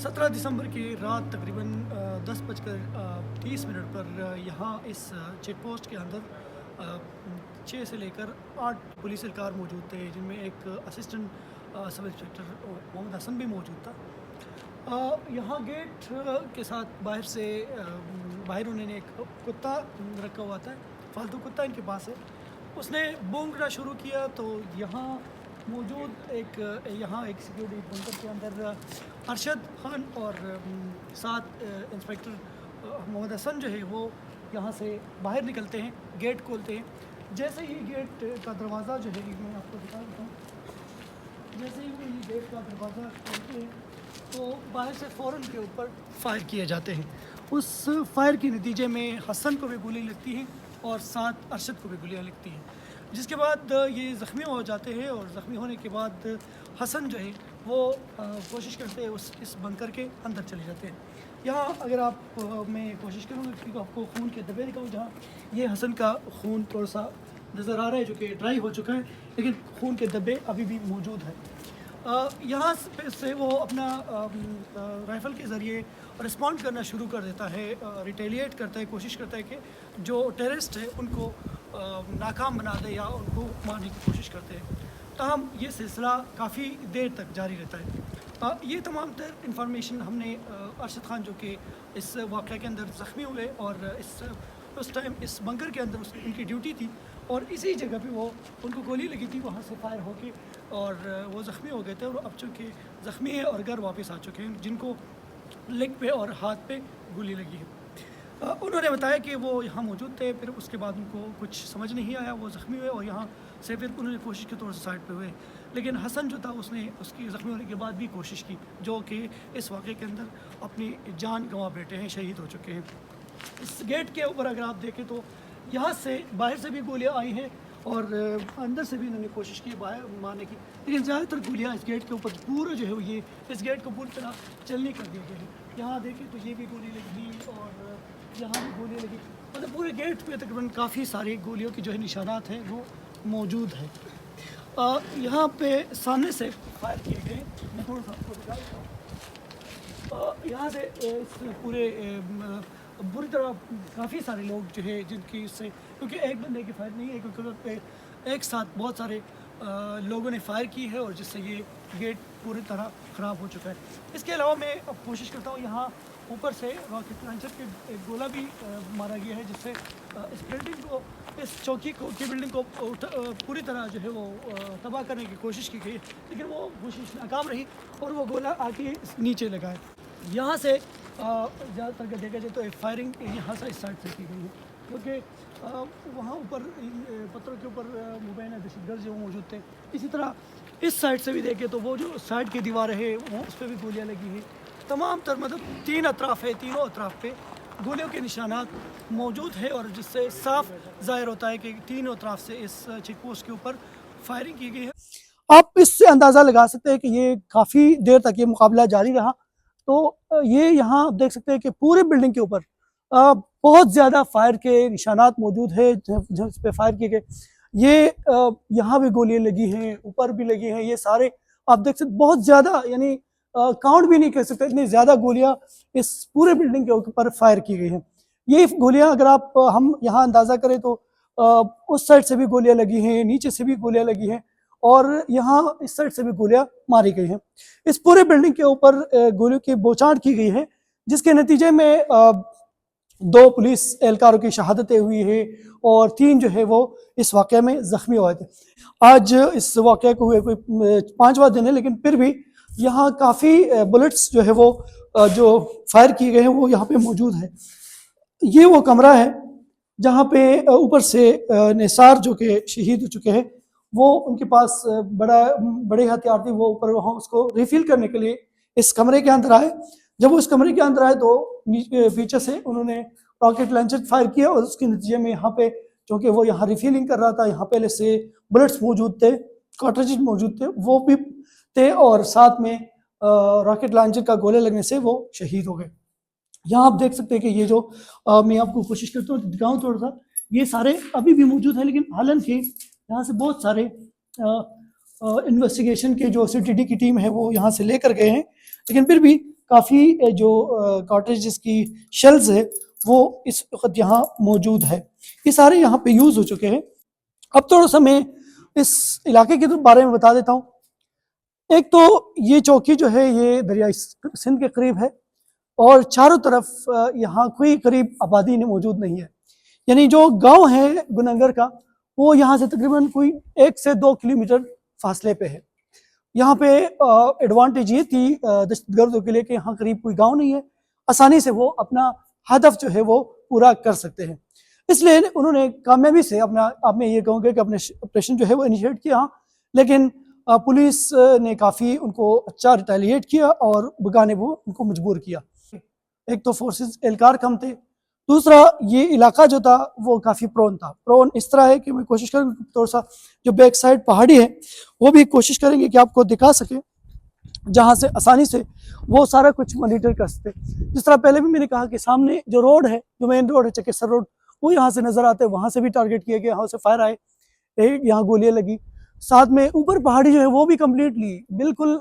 17 दिसंबर की रात तकरीबन 10:30 पर यहाँ इस चेक पोस्ट के अंदर 6 से लेकर 8 पुलिस एहलकार मौजूद थे, जिनमें एक assistant sub inspector Mohammad Hasan भी मौजूद था। यहाँ गेट के साथ बाहर उन्होंने एक कुत्ता रखा हुआ था, फालतू कुत्ता इनके पास है। उसने भौंकना शुरू किया तो यहाँ मौजूद यहाँ एक सिक्योरिटी बंकर के अंदर अरशद खान और साथ इंस्पेक्टर मोहम्मद हसन जो है वो यहाँ से बाहर निकलते हैं, गेट खोलते हैं। जैसे ही गेट का दरवाज़ा जो है, मैं आपको दिखा देता हूँ, जैसे ही वो ये गेट का दरवाज़ा खोलते हैं तो बाहर से फ़ौरन के ऊपर फायर किए जाते हैं। उस फायर के नतीजे में हसन को भी गोली लगती है और साथ अरशद को भी गोलियाँ लगती हैं, जिसके बाद ये ज़ख्मी हो जाते हैं। और ज़ख्मी होने के बाद हसन जो है वो कोशिश करते हैं इस बंकर के अंदर चले जाते हैं। यहाँ अगर मैं कोशिश करूँगा कि आपको खून के धब्बे दिखाऊँ, जहाँ ये हसन का खून थोड़ा सा नज़र आ रहा है जो कि ड्राई हो चुका है, लेकिन खून के धब्बे अभी भी मौजूद हैं। यहाँ से वो अपना राइफ़ल के ज़रिए रिस्पॉन्ड करना शुरू कर देता है, रिटेलिएट करता है, कोशिश करता है कि जो टेररिस्ट है उनको नाकाम बना दे या उनको मारने की कोशिश करते हैं। ताहम ये सिलसिला काफ़ी देर तक जारी रहता है। ये तमाम तर इंफॉर्मेशन हमने अरशद खान जो कि इस वाक़े के अंदर ज़ख्मी हुए और उस टाइम इस बंकर के अंदर उनकी ड्यूटी थी और इसी जगह पे वो उनको गोली लगी थी, वहाँ से फायर होके और वो ज़ख्मी हो गए थे। और अब चूँकि ज़ख्मी है और घर वापस आ चुके हैं, जिनको लेग पे और हाथ पे गोली लगी है। उन्होंने बताया कि वो यहाँ मौजूद थे, फिर उसके बाद उनको कुछ समझ नहीं आया, वो ज़ख्मी हुए और यहाँ से फिर उन्होंने कोशिश की थोड़ा सा साइड पे हुए। लेकिन हसन जो था उसने उसकी ज़ख्मी होने के बाद भी कोशिश की, जो कि इस वाक़े के अंदर अपनी जान गंवा बैठे हैं, शहीद हो चुके हैं। इस गेट के ऊपर अगर आप देखें तो यहाँ से बाहर से भी गोलियाँ आई हैं और अंदर से भी इन्होंने कोशिश की बाहर मारने की, लेकिन ज़्यादातर गोलियाँ इस गेट के ऊपर पूरा जो है ये इस गेट को पूरी तरह चलने कर दिया गया है। यहाँ देखें तो ये भी गोली लगी और यहाँ भी गोली लगी, मतलब पूरे गेट पे तकरीबन काफ़ी सारी गोलियों की जो है निशानात हैं वो मौजूद है। यहाँ पे सामने से फायर किए गए, मैं थोड़ा सा आपको दिखा देता हूँ। यहाँ से इस पूरे बुरी तरह काफ़ी सारे लोग जो है जिनकी इससे, क्योंकि एक बंदे की फायर नहीं है, क्योंकि एक साथ बहुत सारे लोगों ने फायर की है और जिससे ये गेट पूरी तरह ख़राब हो चुका है। इसके अलावा मैं अब कोशिश करता हूँ, यहाँ ऊपर से रॉकेट लॉन्चर के एक गोला भी मारा गया है, जिससे इस बिल्डिंग को, इस चौकी को की बिल्डिंग को पूरी तरह जो है वो तबाह करने की कोशिश की गई, लेकिन वो कोशिश नाकाम रही और वो गोला आके नीचे लगा है। यहाँ से ज़्यादातर अगर देखा जाए तो एक फायरिंग यहाँ से इस साइड से की गई है, क्योंकि वहाँ ऊपर पत्थरों के ऊपर मुबैना दहशतगर्द जो मौजूद थे। इसी तरह इस साइड से भी देखें तो वो जो साइड की दीवारें हैं वो उस पर भी गोलियाँ लगी हैं। तमाम तर मतलब तीन अतराफ़ है, तीनों अतराफ़ पे गोलियों के निशानात मौजूद है और जिससे साफ ज़ाहिर होता है कि तीनों अतराफ़ से इस चेक पोस्ट के ऊपर फायरिंग की गई है। आप इससे अंदाज़ा लगा सकते हैं कि ये काफ़ी देर तक ये मुकाबला जारी रहा। तो ये यहाँ आप देख सकते हैं कि पूरे बिल्डिंग के ऊपर बहुत ज़्यादा फायर के निशानात मौजूद है, जिस पे फायर किए गए। ये यहाँ भी गोलियाँ लगी हैं, ऊपर भी लगी हैं, ये सारे आप देख सकते बहुत ज़्यादा, यानी काउंट भी नहीं कर सकते, इतनी ज़्यादा गोलियाँ इस पूरे बिल्डिंग के ऊपर फायर की गई हैं। ये गोलियाँ अगर हम यहाँ अंदाज़ा करें तो उस साइड से भी गोलियाँ लगी हैं, नीचे से भी गोलियाँ लगी हैं और यहाँ इस साइड से भी गोलियां मारी गई हैं। इस पूरे बिल्डिंग के ऊपर गोलियों की बौछार की गई है, जिसके नतीजे में 2 पुलिस एहलकारों की शहादतें हुई है और 3 जो है वो इस वाक़े में ज़ख्मी हुए थे। आज इस वाक़े को हुए कोई 5वां दिन है, लेकिन फिर भी यहाँ काफ़ी बुलेट्स जो है वो जो फायर किए गए हैं वो यहाँ पे मौजूद है। ये वो कमरा है जहाँ पे ऊपर से निसार जो कि शहीद हो चुके हैं, वो उनके पास बड़े हथियार थे, वो ऊपर वहाँ उसको रिफिल करने के लिए इस कमरे के अंदर आए। जब वो इस कमरे के अंदर आए तो पीछे से उन्होंने रॉकेट लॉन्चर फायर किया और उसके नतीजे में यहाँ पे, क्योंकि वो यहाँ रिफिलिंग कर रहा था, यहाँ पहले से बुलेट्स मौजूद थे, कार्ट्रिजेज मौजूद थे, वो भी थे और साथ में रॉकेट लॉन्चर का गोले लगने से वो शहीद हो गए। यहाँ आप देख सकते हैं कि ये जो मैं आपको कोशिश करता हूँ दिखाऊँ थोड़ा सा, ये सारे अभी भी मौजूद है, लेकिन हालांकि यहाँ से बहुत सारे इन्वेस्टिगेशन के जो सीटीडी की टीम है वो यहाँ से लेकर गए हैं, लेकिन फिर भी काफ़ी जो कॉटेजेस की शेल्स है वो इस वक्त यहाँ मौजूद है। ये सारे यहाँ पे यूज़ हो चुके हैं। अब थोड़ा सा मैं इस इलाके के बारे में बता देता हूँ। एक तो ये चौकी जो है ये दरिया सिंध के करीब है और चारों तरफ यहाँ कोई करीब आबादी मौजूद नहीं है। यानी जो गांव है गुनंगर का वो यहाँ से तकरीबन कोई 1 से 2 किलोमीटर फासले पे है। यहाँ पे एडवांटेज ये थी दहशतगर्दों के लिए कि यहाँ करीब कोई गांव नहीं है, आसानी से वो अपना हदफ जो है वो पूरा कर सकते हैं। इसलिए उन्होंने कामयाबी से अपना, अब मैं ये कहूँगा कि अपने ऑपरेशन जो है वो इनिशिएट किया, लेकिन पुलिस ने काफ़ी उनको अच्छा रिटेलिएट किया और भगाने वो उनको मजबूर किया। एक तो फोर्सेस एहलकार कम थे, दूसरा ये इलाका जो था वो काफ़ी प्रोन था। प्रोन इस तरह है कि मैं कोशिश करूँगा थोड़ा सा जो बैक साइड पहाड़ी है वो भी कोशिश करेंगे कि आपको दिखा सके, जहाँ से आसानी से वो सारा कुछ मॉनिटर कर सकते। जिस तरह पहले भी मैंने कहा कि सामने जो रोड है, जो मेन रोड है चकेसर रोड, वो यहाँ से नज़र आते हैं, वहाँ से भी टारगेट किया गया, यहाँ से फायर आए, यहाँ गोलियाँ लगी। साथ में ऊपर पहाड़ी जो है वो भी कम्प्लीटली बिल्कुल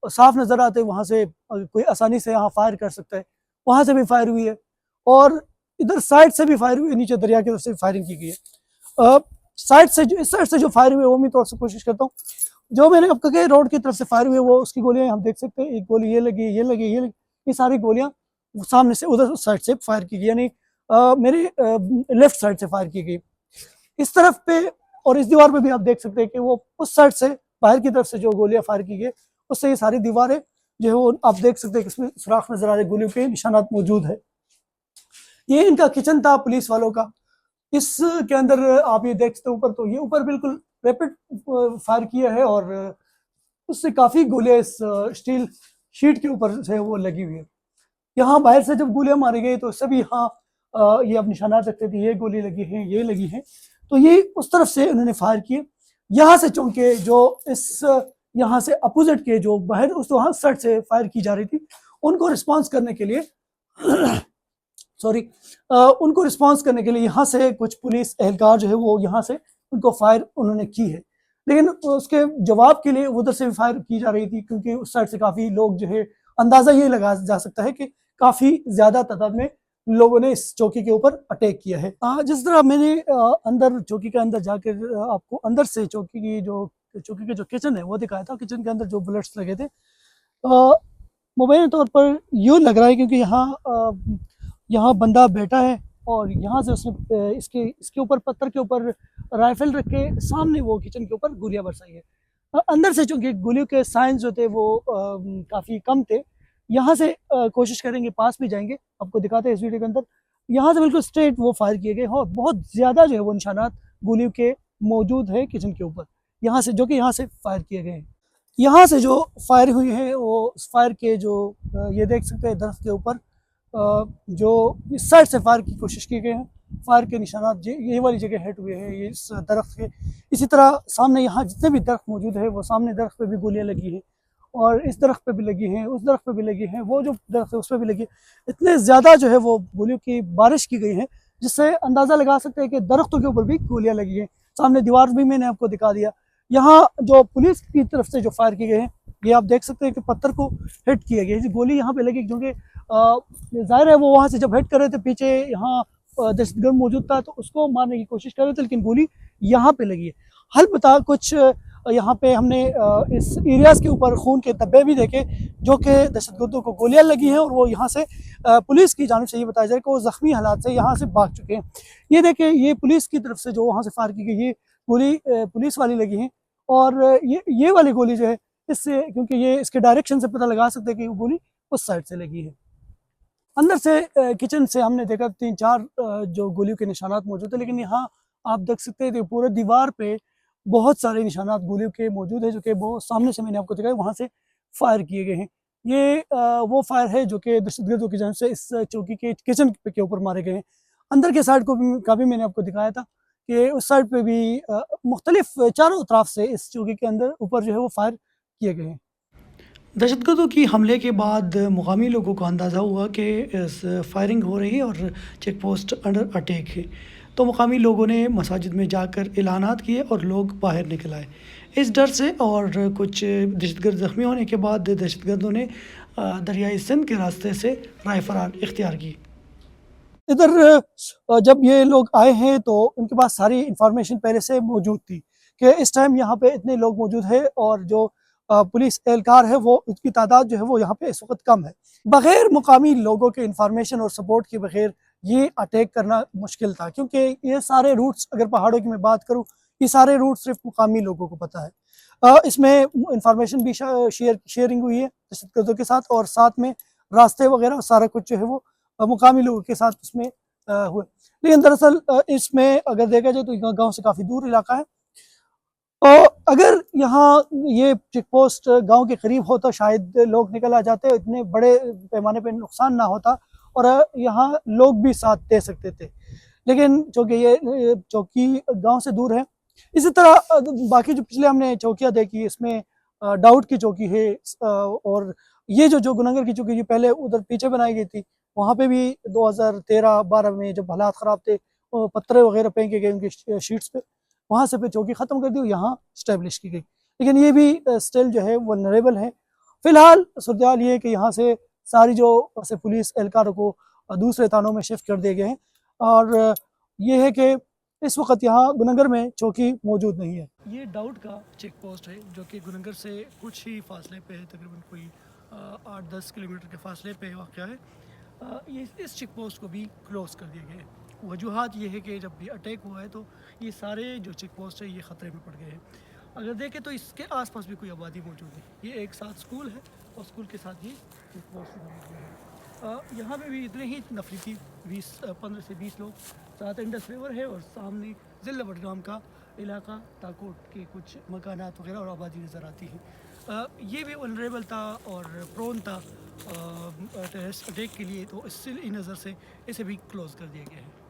साफ नज़र आते हैं, वहाँ से कोई आसानी से यहाँ फायर कर सकता है, वहाँ से भी फायर हुई है और इधर साइड से भी फायर हुई है, नीचे दरिया की तरफ से फायरिंग की गई है। साइड से जो इस साइड से जो फायर हुई है वो मैं थोड़ा सा कोशिश करता हूँ। जो मैंने आपको कहा रोड की तरफ से फायर हुई है वो उसकी गोलियां हम देख सकते हैं, एक गोली ये लगी, ये लगी, ये लगी, ये सारी गोलियां सामने से उधर साइड से फायर की गई, यानी मेरे लेफ्ट साइड से फायर की गई। इस तरफ पे और इस दीवार पे भी आप देख सकते हैं कि वो उस साइड से बाहर की तरफ से जो गोलियां फायर की गई उससे ये सारी दीवारें जो है वो आप देख सकते हैं कि इसमें सुराख नजर आ रहे, गोलियों के निशानात मौजूद है। ये इनका किचन था पुलिस वालों का। इसके अंदर आप ये देख सकते हैं ऊपर, तो ये ऊपर बिल्कुल रैपिड फायर किया है और उससे काफ़ी गोलियां इस स्टील शीट के ऊपर से वो लगी हुई है। यहाँ बाहर से जब गोलियां मारी गई तो सभी यहाँ ये अब निशानात रखते थे, ये गोली लगी है, ये लगी है, तो ये उस तरफ से उन्होंने फायर किए। यहाँ से चौंके जो इस यहाँ से अपोजिट के जो बाहर उस वहाँ साइड से फायर की जा रही थी उनको रिस्पॉन्स करने के लिए उनको रिस्पॉन्स करने के लिए यहाँ से कुछ पुलिस एहलकार जो है वो यहाँ से उनको फायर उन्होंने की है, लेकिन उसके जवाब के लिए उधर से भी फायर की जा रही थी क्योंकि उस साइड से काफ़ी लोग जो है, अंदाज़ा ये लगा जा सकता है कि काफ़ी ज़्यादा तादाद में लोगों ने इस चौकी के ऊपर अटैक किया है। जिस तरह मैंने अंदर चौकी के अंदर जाकर आपको अंदर से चौकी के जो किचन है वो दिखाया था, किचन के अंदर जो बुलेट्स लगे थे मुबैन तौर पर यूँ लग रहा है क्योंकि यहाँ बंदा बैठा है और यहाँ से उसने इसके ऊपर पत्थर के ऊपर राइफल रख के सामने वो किचन के ऊपर गोलियां बरसाई है। अंदर से चूँकि गोलियों के साइंस जो थे वो काफ़ी कम थे, यहाँ से कोशिश करेंगे, पास भी जाएंगे, आपको दिखाते हैं इस वीडियो के अंदर। यहाँ से बिल्कुल स्ट्रेट वो फायर किए गए और बहुत ज़्यादा जो है वो निशानात गोलियों के मौजूद है किचन के ऊपर, यहाँ से जो कि यहाँ से फायर किए गए हैं। यहाँ से जो फायर हुई है वो फायर के जो ये देख सकते हैं दरख्त के ऊपर जो इस साइड से फायर की कोशिश की गई है, फायर के निशानात ये वाली जगह हिट हुए हैं, ये इस दरख्त के। इसी तरह सामने यहाँ जितने भी दरख्त मौजूद है वो सामने दरख्त पे भी गोलियां लगी हैं और इस दरख्त पे भी लगी हैं, उस दरख्त पे भी लगी हैं, वो जो दरख्त है उस पर भी लगी है। इतने ज़्यादा जो है वो गोलियों की बारिश की गई है जिससे अंदाज़ा लगा सकते हैं कि दरख्तों के ऊपर भी गोलियाँ लगी हैं। सामने दीवार भी मैंने आपको दिखा दिया। यहाँ जो पुलिस की तरफ से जो फायर किए गए हैं ये आप देख सकते हैं कि पत्थर को हिट किया गया है, गोली यहाँ पे लगी क्योंकि जाहिर है वो वहाँ से जब हिट कर रहे थे पीछे यहाँ दहशतगर्द मौजूद था तो उसको मारने की कोशिश कर रहे थे, लेकिन गोली यहाँ पे लगी है। हल बता कुछ यहाँ पे हमने इस एरियाज के ऊपर खून के धब्बे भी देखे जो कि दहशतगर्दों को गोलियां लगी हैं और वो यहाँ से पुलिस की जानिब से ये बताया जाए कि वो ज़ख्मी हालात से यहाँ से भाग चुके हैं। ये देखें, ये पुलिस की तरफ से जो वहाँ से फायर की गई ये गोली पुलिस वाली लगी है और ये वाली गोली जो है इससे, क्योंकि ये इसके डायरेक्शन से पता लगा सकते हैं कि वो गोली उस साइड से लगी है। अंदर से किचन से हमने देखा 3-4 जो गोलियों के निशानात मौजूद है, लेकिन यहाँ आप देख सकते हैं कि पूरे दीवार पे बहुत सारे निशानात गोलियों के मौजूद है जो कि वो सामने से मैंने आपको दिखाया वहाँ से फायर किए गए हैं। ये वो फायर है जो कि दहशतगर्दों की जानिब से इस चौकी के किचन के ऊपर मारे गए हैं। अंदर के साइड का भी मैंने आपको दिखाया था कि उस साइड पे भी मुख्तलिफ चारों तरफ से इस चौकी के अंदर ऊपर जो है वो फायर किए गए हैं। दहशतगर्दों की हमले के बाद मुकामी लोगों को अंदाज़ा हुआ कि फायरिंग हो रही है और चेक पोस्ट अंडर अटैक है, तो मुकामी लोगों ने मसाजिद में जाकर ऐलानात किए और लोग बाहर निकल आए। इस डर से और कुछ दहशतगर्द ज़ख्मी होने के बाद दहशतगर्दों ने दरियाई सिंध के रास्ते से राह फरार इख्तियार की। इधर जब ये लोग आए हैं तो उनके पास सारी इंफॉर्मेशन पहले से मौजूद थी कि इस टाइम यहाँ पे इतने लोग मौजूद हैं और जो पुलिस एहलकार है वो उसकी तादाद जो है वो यहाँ पे इस वक्त कम है। बग़ैर मुकामी लोगों के इंफॉर्मेशन और सपोर्ट के बग़ैर ये अटैक करना मुश्किल था, क्योंकि ये सारे रूट्स, अगर पहाड़ों की मैं बात करूँ, ये सारे रूट सिर्फ मुकामी लोगों को पता है। इसमें इंफॉर्मेशन भी शेयरिंग हुई है दहशतगर्दों के साथ, और साथ में रास्ते वगैरह सारा कुछ जो है वो मुकामी लोगों के साथ उसमें हुए। लेकिन दरअसल इसमें अगर देखा जाए तो गाँव से काफ़ी दूर इलाका है, और अगर यहाँ ये चेक पोस्ट गाँव के करीब होता शायद लोग निकल आ जाते, इतने बड़े पैमाने पे नुकसान ना होता और यहाँ लोग भी साथ दे सकते थे। लेकिन चूँकि ये चौकी गाँव से दूर है, इसी तरह बाकी जो पिछले हमने चौकियाँ देखी इसमें डाउट की चौकी है, और ये जो गुनंगर की चौकी जो पहले उधर पीछे बनाई गई थी, वहाँ पे भी 2013-12 में जब हालात ख़राब थे पत्थर वगैरह फेंके गए उनकी शीट्स पे, वहाँ से फिर चौकी ख़त्म कर दी, यहाँ स्टैब्लिश की गई। लेकिन ये भी स्टिल जो है वल्नरेबल है। फ़िलहाल सूरत-ए-हाल ये है कि यहाँ से सारी जो ऐसे पुलिस एहलकारों को दूसरे थानों में शिफ्ट कर दिए गए हैं, और ये है कि इस वक्त यहाँ गुनंगर में चौकी मौजूद नहीं है। ये डाउट का चेक पोस्ट है जो कि गुनंगर से कुछ ही फासले पे है, तकरीबन कोई 8-10 किलोमीटर के फासले पे वाक़या है। ये इस चेक पोस्ट को भी क्लोज़ कर दिया गया है। वजूहात ये है कि जब ये अटैक हुआ है तो ये सारे जो चेक पोस्ट है ये ख़तरे में पड़ गए हैं। अगर देखें तो इसके आसपास भी कोई आबादी मौजूद नहीं। ये एक साथ स्कूल है और स्कूल के साथ ही चेक पोस्ट मौजूद है। यहाँ पे भी इतने ही नफरी थी, 15 से 20 लोग, साथ इंडस रिवर है और सामने ज़िला बडगाम का इलाका ताकोट के कुछ मकानात वगैरह और आबादी नज़र आती है। ये भी वल्नरेबल था और प्रोन था टेररिस्ट अटैक के लिए, तो इससे नज़र से इसे भी क्लोज़ कर दिया गया है।